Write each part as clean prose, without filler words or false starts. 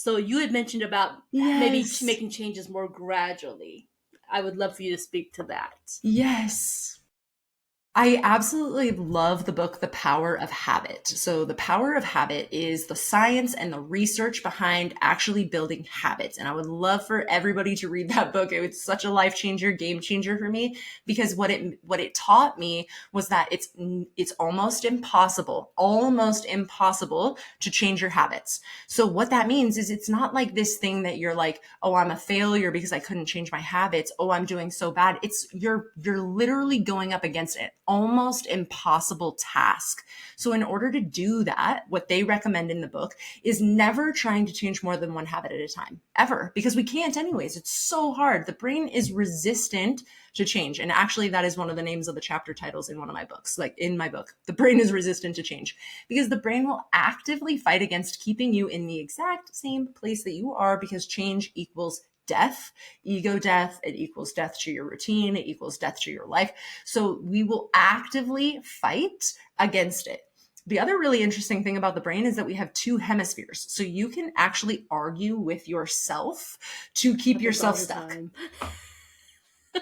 So you had mentioned about maybe Yes. making changes more gradually. I would love for you to speak to that. Yes. I absolutely love the book, The Power of Habit. So, The Power of Habit is the science and the research behind actually building habits. And I would love for everybody to read that book. It was such a life changer, game changer for me, because what it taught me was that it's almost impossible to change your habits. So what that means is it's not like this thing that you're like, oh, I'm a failure because I couldn't change my habits. Oh, I'm doing so bad. It's you're literally going up against it almost impossible task. So in order to do that, what they recommend in the book is never trying to change more than one habit at a time, ever, because we can't anyways. It's so hard. The brain is resistant to change. And actually, that is one of the names of the chapter titles in one of my books. Like in my book, the brain is resistant to change because the brain will actively fight against keeping you in the exact same place that you are, because change equals death, ego death. It equals death to your routine. It equals death to your life. So we will actively fight against it. The other really interesting thing about the brain is that we have two hemispheres. So you can actually argue with yourself to keep Happens all yourself the stuck. time.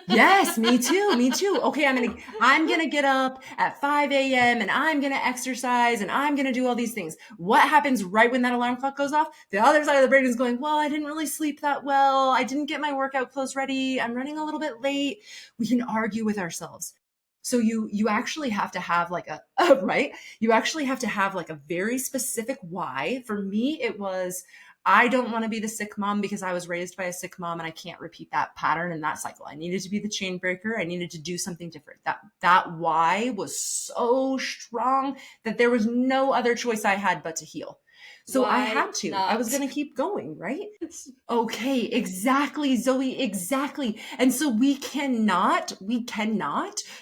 Yes, me too. Me too. Okay, I'm gonna get up at 5 a.m. and I'm gonna exercise and I'm gonna do all these things. What happens right when that alarm clock goes off? The other side of the brain is going, well, I didn't really sleep that well. I didn't get my workout clothes ready. I'm running a little bit late. We can argue with ourselves. So you actually have to have like a right? You actually have to have like a very specific why. For me, it was I don't want to be the sick mom because I was raised by a sick mom and I can't repeat that pattern and that cycle. I needed to be the chain breaker. I needed to do something different. That why was so strong that there was no other choice I had but to heal. So I Why had to. I was not? going to keep going, right? Okay, exactly, Zoe, exactly. And so we cannot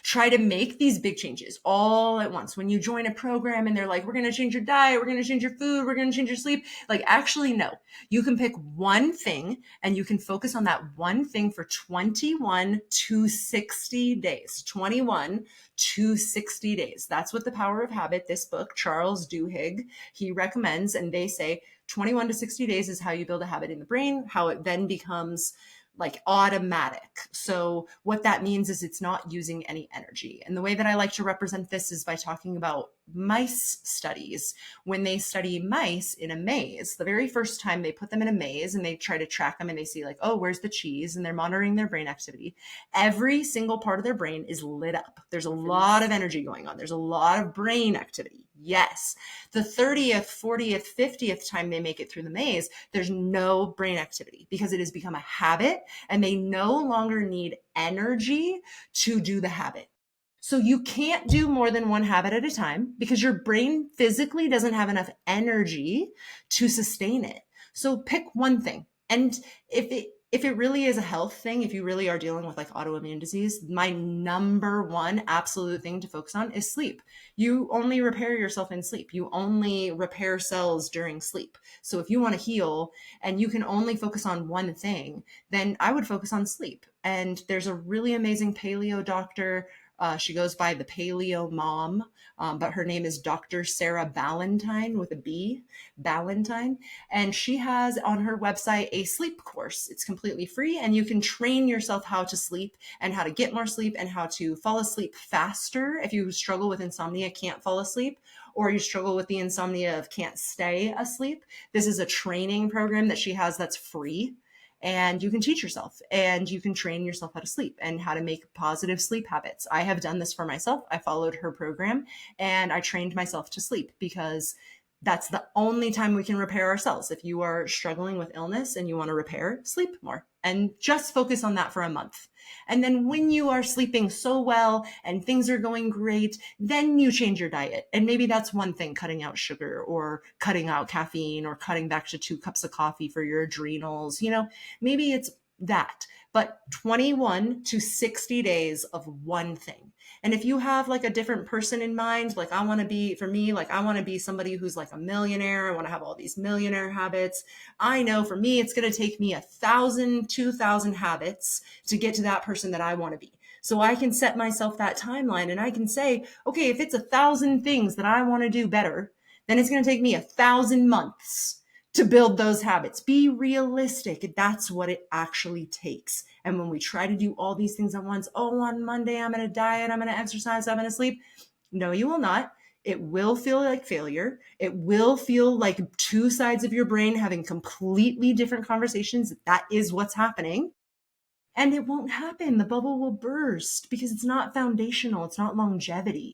try to make these big changes all at once. When you join a program and they're like, we're going to change your diet, we're going to change your food, we're going to change your sleep. Like, actually, no. You can pick one thing and you can focus on that one thing for 21 to 60 days. 21 to 60 days. That's what The Power of Habit, this book, Charles Duhigg, he recommends. And they say 21 to 60 days is how you build a habit in the brain, how it then becomes like automatic. So what that means is it's not using any energy. And the way that I like to represent this is by talking about mice studies. When they study mice in a maze, the very first time they put them in a maze and they try to track them and they see like, oh, where's the cheese? And they're monitoring their brain activity. Every single part of their brain is lit up. There's a lot of energy going on. There's a lot of brain activity. Yes. The 30th, 40th, 50th time they make it through the maze, there's no brain activity because it has become a habit and they no longer need energy to do the habit. So you can't do more than one habit at a time because your brain physically doesn't have enough energy to sustain it. So pick one thing. And if it really is a health thing, if you really are dealing with like autoimmune disease, my number one absolute thing to focus on is sleep. You only repair yourself in sleep. You only repair cells during sleep. So if you want to heal and you can only focus on one thing, then I would focus on sleep. And there's a really amazing paleo doctor. She goes by the Paleo Mom, but her name is Dr. Sarah Ballantyne with a B, Ballantyne. And she has on her website a sleep course. It's completely free, and you can train yourself how to sleep and how to get more sleep and how to fall asleep faster. If you struggle with insomnia, can't fall asleep, or you struggle with the insomnia of can't stay asleep, this is a training program that she has that's free. And you can teach yourself and you can train yourself how to sleep and how to make positive sleep habits. I have done this for myself. I followed her program and I trained myself to sleep because that's the only time we can repair ourselves. If you are struggling with illness and you want to repair, sleep more and just focus on that for a month. And then when you are sleeping so well and things are going great, then you change your diet. And maybe that's one thing, cutting out sugar or cutting out caffeine or cutting back to 2 cups of coffee for your adrenals. Maybe it's that, but 21 to 60 days of one thing. And if you have like a different person in mind, like I want to be, for me, like I want to be somebody who's like a millionaire. I want to have all these millionaire habits. I know for me, it's going to take me 1,000, 2,000 habits to get to that person that I want to be. So I can set myself that timeline and I can say, okay, if it's 1,000 things that I want to do better, then it's going to take me 1,000 months to build those habits. Be realistic. That's what it actually takes. And when we try to do all these things at once, oh, on Monday, I'm going to diet, I'm going to exercise, I'm going to sleep. No, you will not. It will feel like failure. It will feel like two sides of your brain having completely different conversations. That is what's happening. And it won't happen. The bubble will burst because it's not foundational. It's not longevity.